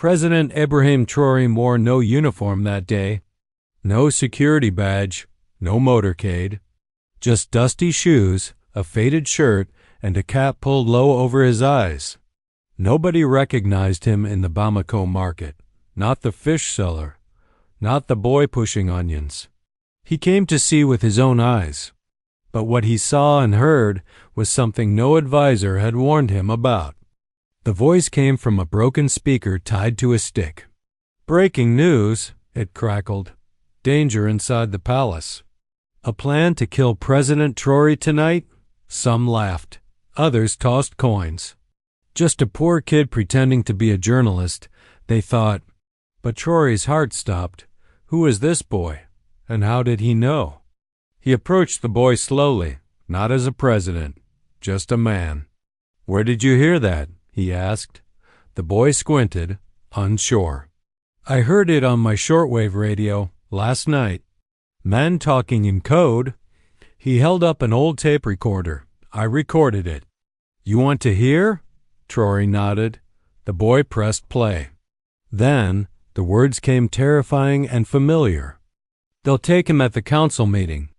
President Ibrahim Traoré wore no uniform that day. No security badge, no motorcade. Just dusty shoes, a faded shirt, and a cap pulled low over his eyes. Nobody recognized him in the Bamako market. Not the fish seller. Not the boy pushing onions. He came to see with his own eyes. But what he saw and heard was something no advisor had warned him about. The voice came from a broken speaker tied to a stick. "Breaking news," it crackled. "Danger inside the palace. A plan to kill President Traoré tonight?" Some laughed. Others tossed coins. Just a poor kid pretending to be a journalist, they thought. But Traoré's heart stopped. Who was this boy? And how did he know? He approached the boy slowly, not as a president, just a man. "Where did you hear that?" he asked. The boy squinted, unsure. "I heard it on my shortwave radio last night. Men talking in code." He held up an old tape recorder. "I recorded it." "You want to hear?" Traoré nodded. The boy pressed play. Then the words came terrifying and familiar. "They'll take him at the council meeting.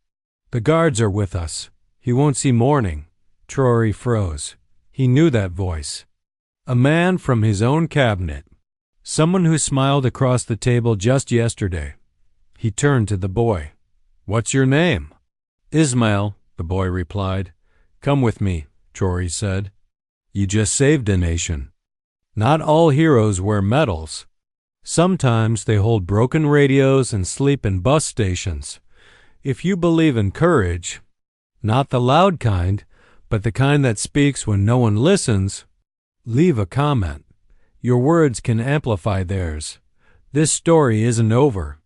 The guards are with us. He won't see morning." Traoré froze. He knew that voice. A man from his own cabinet. Someone who smiled across the table just yesterday. He turned to the boy. "What's your name?" "Ismail," the boy replied. "Come with me," Traoré said. "You just saved a nation. Not all heroes wear medals. Sometimes they hold broken radios and sleep in bus stations. If you believe in courage, not the loud kind, but the kind that speaks when no one listens, leave a comment. Your words can amplify theirs. This story isn't over,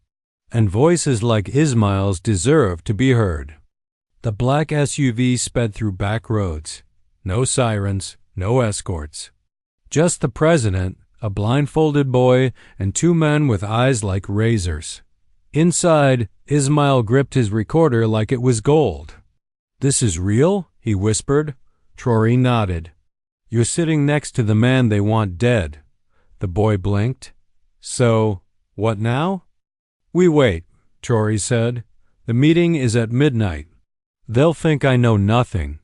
and voices like Ismail's deserve to be heard." The black SUV sped through back roads. No sirens, no escorts. Just the president, a blindfolded boy, and two men with eyes like razors. Inside, Ismail gripped his recorder like it was gold. "This is real?" he whispered. Traoré nodded. "You're sitting next to the man they want dead." The boy blinked. "So, what now?" "We wait," Traoré said. "The meeting is at midnight. They'll think I know nothing."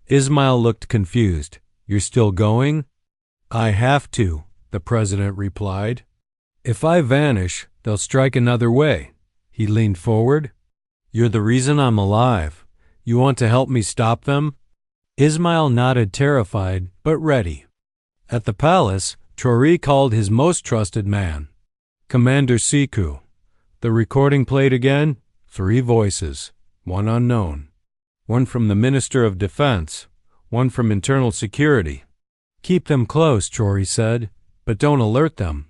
Ismail looked confused. "You're still going?" "I have to," the president replied. "If I vanish, they'll strike another way." He leaned forward. "You're the reason I'm alive. You want to help me stop them?" Ismail nodded, terrified, but ready. At the palace, Traoré called his most trusted man, Commander Sekou. The recording played again. 3 voices, one unknown. One from the Minister of Defense, one from Internal Security. "Keep them close," Traoré said, "but don't alert them.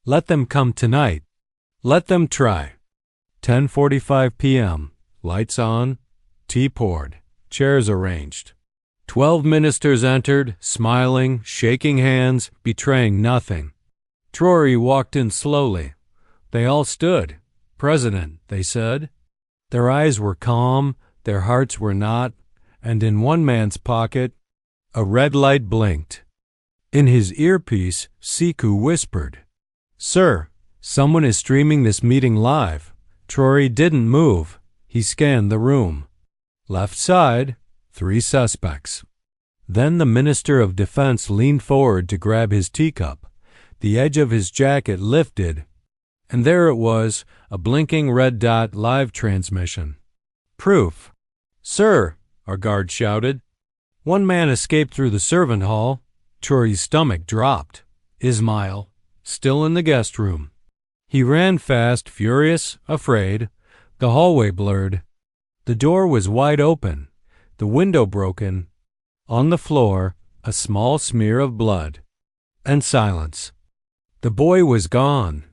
Let them come tonight. Let them try." 10:45 p.m. Lights on, tea poured, chairs arranged. 12 ministers entered, smiling, shaking hands, betraying nothing. Traoré walked in slowly. They all stood. "President," they said. Their eyes were calm, their hearts were not, and in one man's pocket, a red light blinked. In his earpiece, Sekou whispered, "Sir, someone is streaming this meeting live." Traoré didn't move. He scanned the room. Left side, 3 suspects. Then the Minister of Defense leaned forward to grab his teacup. The edge of his jacket lifted, and there it was, a blinking red dot live transmission. "Proof." "Sir," our guard shouted. One man escaped through the servant hall. Traoré's stomach dropped. Ismail, still in the guest room. He ran fast, furious, afraid. The hallway blurred. The door was wide open, the window broken. On the floor, a small smear of blood. And silence. The boy was gone.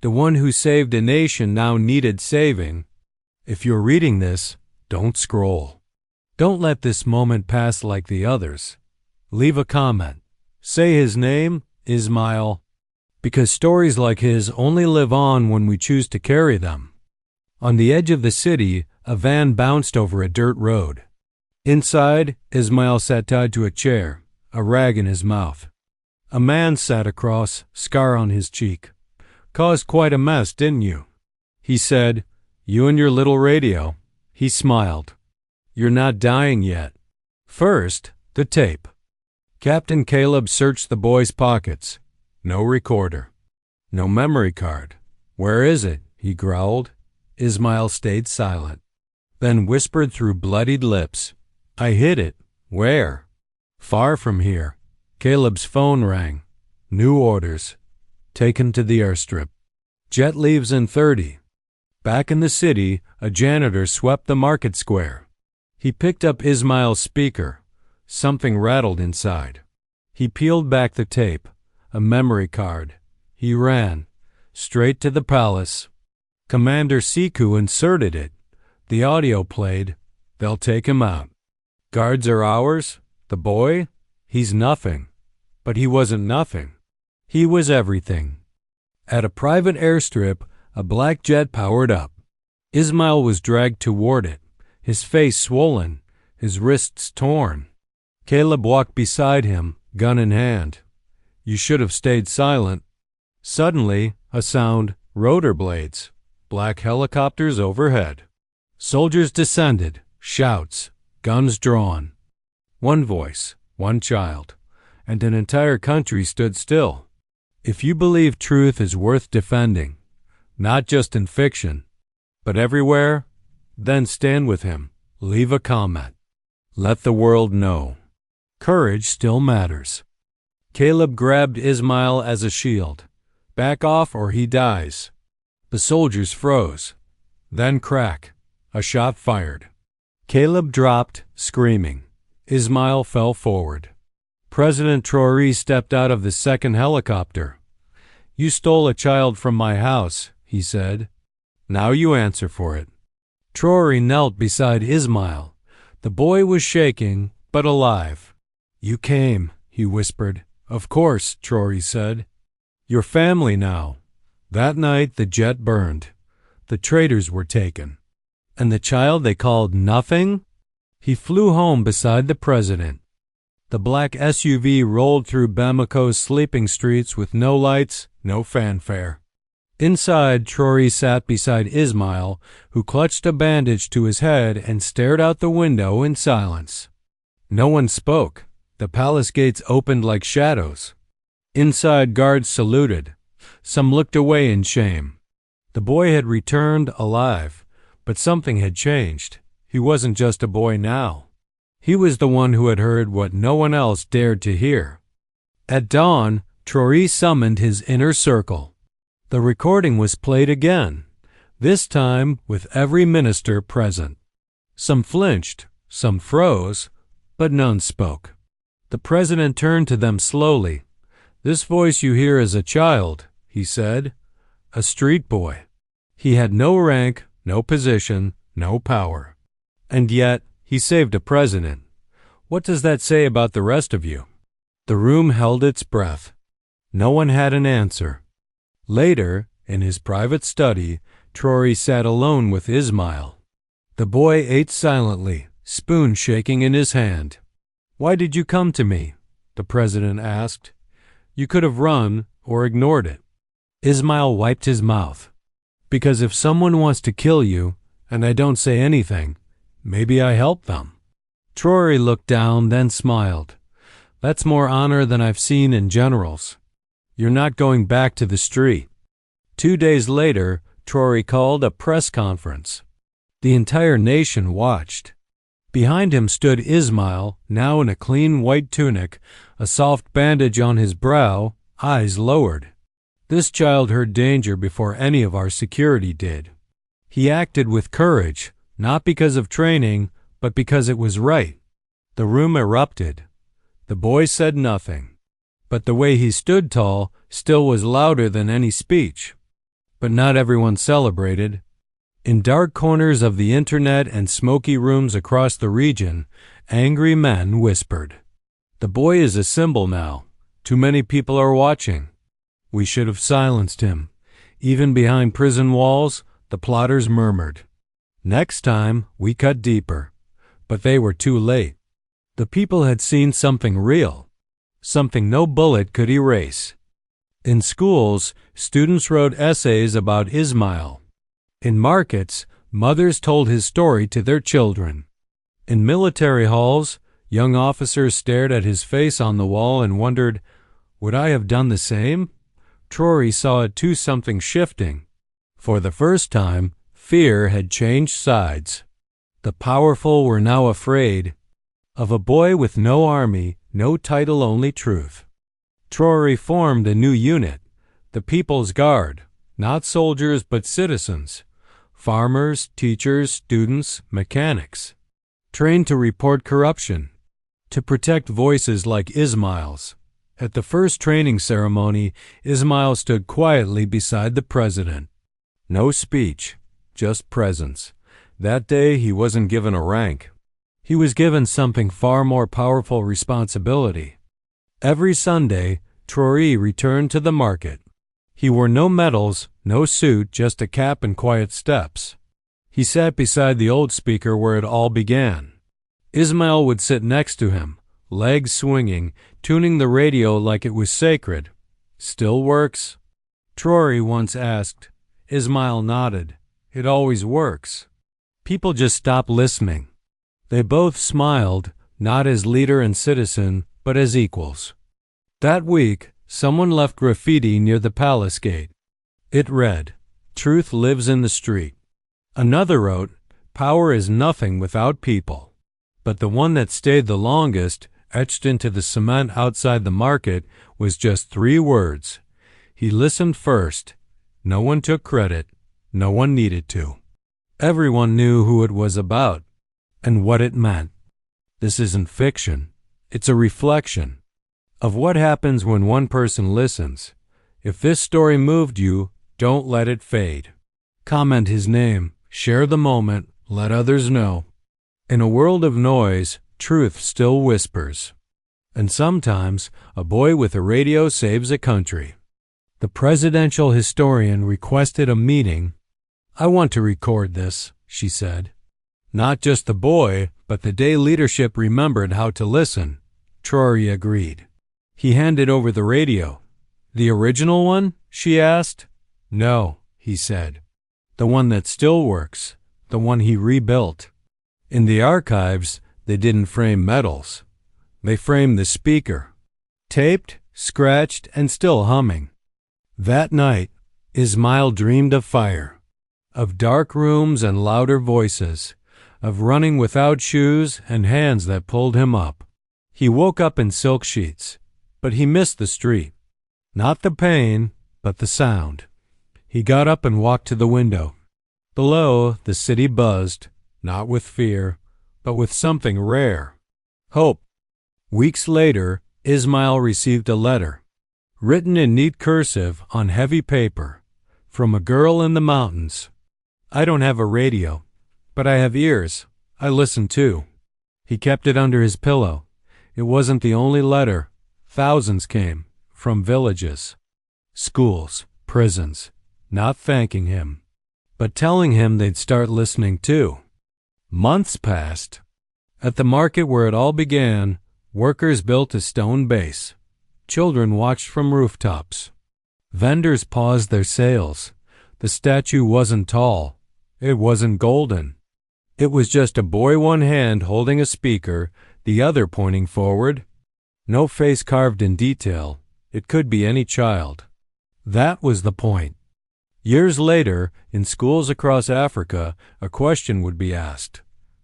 The one who saved a nation now needed saving. If you're reading this, don't scroll. Don't let this moment pass like the others. Leave a comment. Say his name, Ismail, because stories like his only live on when we choose to carry them. On the edge of the city, a van bounced over a dirt road. Inside, Ismail sat tied to a chair, a rag in his mouth. A man sat across, scar on his cheek. Caused quite a mess, didn't you? He said, you and your little radio. He smiled. You're not dying yet. First, the tape. Captain Caleb searched the boy's pockets. No recorder. No memory card. Where is it? He growled. Ismail stayed silent, then whispered through bloodied lips. I hid it. Where? Far from here. Caleb's phone rang. New orders. Taken to the airstrip. Jet leaves in 30. Back in the city, a janitor swept the market square. He picked up Ismail's speaker. Something rattled inside. He peeled back the tape. A memory card. He ran. Straight to the palace. Commander Siku inserted it. The audio played. They'll take him out. Guards are ours? The boy? He's nothing. But he wasn't nothing. He was everything. At a private airstrip, a black jet powered up. Ismail was dragged toward it, his face swollen, his wrists torn. Caleb walked beside him, gun in hand. You should have stayed silent. Suddenly, a sound, rotor blades, black helicopters overhead. Soldiers descended, shouts, guns drawn. One voice, one child, and an entire country stood still. If you believe truth is worth defending, not just in fiction, but everywhere, then stand with him, leave a comment. Let the world know. Courage still matters. Caleb grabbed Ismail as a shield. Back off or he dies. The soldiers froze. Then crack. A shot fired. Caleb dropped, screaming. Ismail fell forward. President Traoré stepped out of the second helicopter. You stole a child from my house, he said. Now you answer for it. Traoré knelt beside Ismail. The boy was shaking, but alive. You came, he whispered. Of course, Traoré said. Your family now. That night the jet burned. The traitors were taken. And the child they called nothing? He flew home beside the president. The black SUV rolled through Bamako's sleeping streets with no lights, no fanfare. Inside, Traoré sat beside Ismail, who clutched a bandage to his head and stared out the window in silence. No one spoke. The palace gates opened like shadows. Inside, guards saluted. Some looked away in shame. The boy had returned alive, but something had changed. He wasn't just a boy now. He was the one who had heard what no one else dared to hear. At dawn, Traoré summoned his inner circle. The recording was played again, this time with every minister present. Some flinched, some froze, but none spoke. The president turned to them slowly. This voice you hear is a child, he said, a street boy. He had no rank, no position, no power. And yet, he saved a president. What does that say about the rest of you? The room held its breath. No one had an answer. Later, in his private study, Traoré sat alone with Ismail. The boy ate silently, spoon shaking in his hand. Why did you come to me? The president asked. You could have run or ignored it. Ismail wiped his mouth. Because if someone wants to kill you, and I don't say anything, maybe I help them. Traoré looked down, then smiled. That's more honor than I've seen in generals. You're not going back to the street. 2 days later, Traoré called a press conference. The entire nation watched. Behind him stood Ismail, now in a clean white tunic, a soft bandage on his brow, eyes lowered. This child heard danger before any of our security did. He acted with courage, not because of training, but because it was right. The room erupted. The boy said nothing. But the way he stood tall still was louder than any speech. But not everyone celebrated. In dark corners of the internet and smoky rooms across the region, angry men whispered. The boy is a symbol now. Too many people are watching. We should have silenced him. Even behind prison walls, the plotters murmured. Next time, we cut deeper. But they were too late. The people had seen something real. something no bullet could erase. In schools, students wrote essays about Ismail. In markets, mothers told his story to their children. In military halls, young officers stared at his face on the wall and wondered, would I have done the same? Trory saw it too, something shifting. For the first time, fear had changed sides. The powerful were now afraid of a boy with no army, no title, only truth. Trory formed a new unit, the People's Guard, not soldiers but citizens, farmers, teachers, students, mechanics, trained to report corruption, to protect voices like Ismail's. At the first training ceremony, Ismail stood quietly beside the president. No speech, just presence. That day he wasn't given a rank. He was given something far more powerful, responsibility. Every Sunday, Trory returned to the market. He wore no medals, no suit, just a cap and quiet steps. He sat beside the old speaker where it all began. Ismail would sit next to him, legs swinging, tuning the radio like it was sacred. Still works? Trory once asked. Ismail nodded. It always works. People just stop listening. They both smiled, not as leader and citizen, but as equals. That week, someone left graffiti near the palace gate. It read, "Truth lives in the street." Another wrote, "Power is nothing without people." But the one that stayed the longest, etched into the cement outside the market, was just 3 words. He listened first. No one took credit. No one needed to. Everyone knew who it was about and what it meant. This isn't fiction. It's a reflection of what happens when one person listens. If this story moved you, don't let it fade. Comment his name, share the moment, let others know. In a world of noise, truth still whispers. And sometimes, a boy with a radio saves a country. The presidential historian requested a meeting. "I want to record this," she said. Not just the boy, but the day leadership remembered how to listen. Trory agreed. He handed over the radio. "The original one?" she asked. "No," he said. "The one that still works, the one he rebuilt." In the archives, they didn't frame medals. They framed the speaker. Taped, scratched, and still humming. That night, Ismail dreamed of fire, of dark rooms and louder voices, of running without shoes and hands that pulled him up. He woke up in silk sheets, but he missed the street. Not the pain, but the sound. He got up and walked to the window. Below, the city buzzed, not with fear, but with something rare. Hope. Weeks later, Ismail received a letter, written in neat cursive on heavy paper, from a girl in the mountains. "I don't have a radio, but I have ears. I listen too." He kept it under his pillow. It wasn't the only letter. Thousands came, from villages, schools, prisons, not thanking him, but telling him they'd start listening too. Months passed. At the market where it all began, workers built a stone base. Children watched from rooftops. Vendors paused their sales. The statue wasn't tall. It wasn't golden. It was just a boy, one hand holding a speaker, the other pointing forward. No face carved in detail. It could be any child. That was the point. Years later, in schools across Africa, a question would be asked.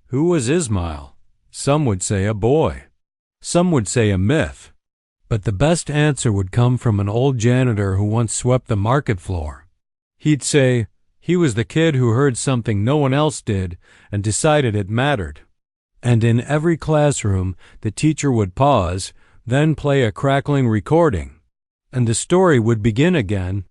Who was Ismail? Some would say a boy. Some would say a myth. But the best answer would come from an old janitor who once swept the market floor. He'd say, he was the kid who heard something no one else did and decided it mattered. And in every classroom, the teacher would pause, then play a crackling recording. And the story would begin again,